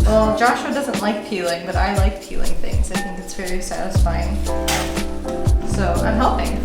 Well, Joshua doesn't like peeling, but I like peeling things. I think it's very satisfying. So I'm helping.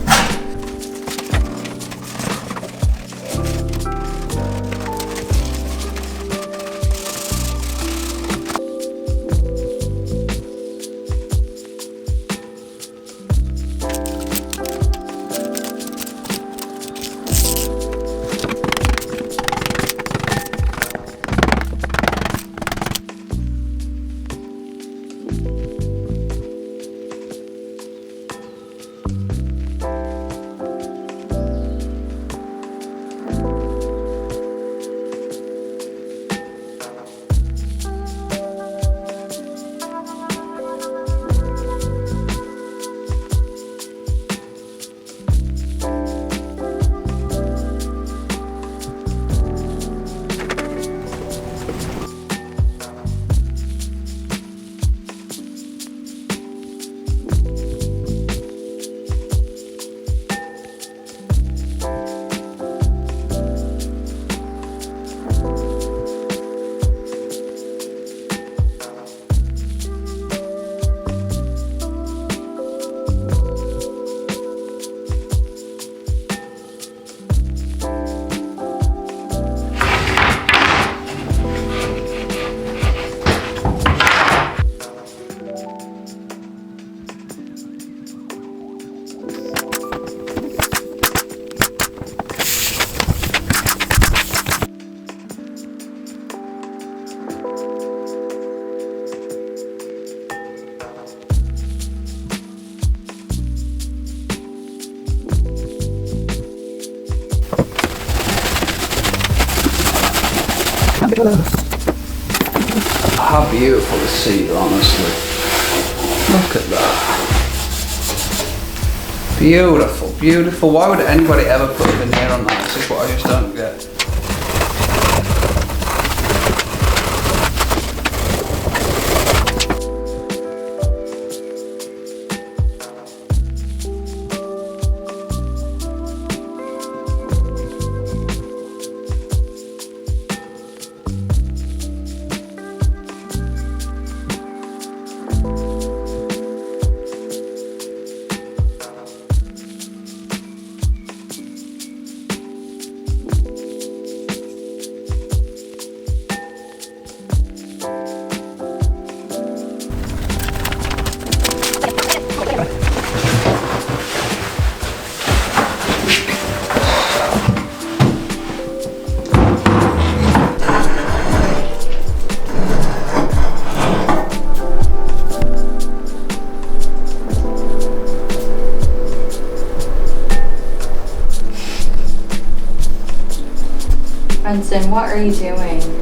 How beautiful is Cedar, honestly. Look at that. Beautiful, beautiful. Why would anybody ever put a veneer on that? This is what I just don't get. Benson, what are you doing?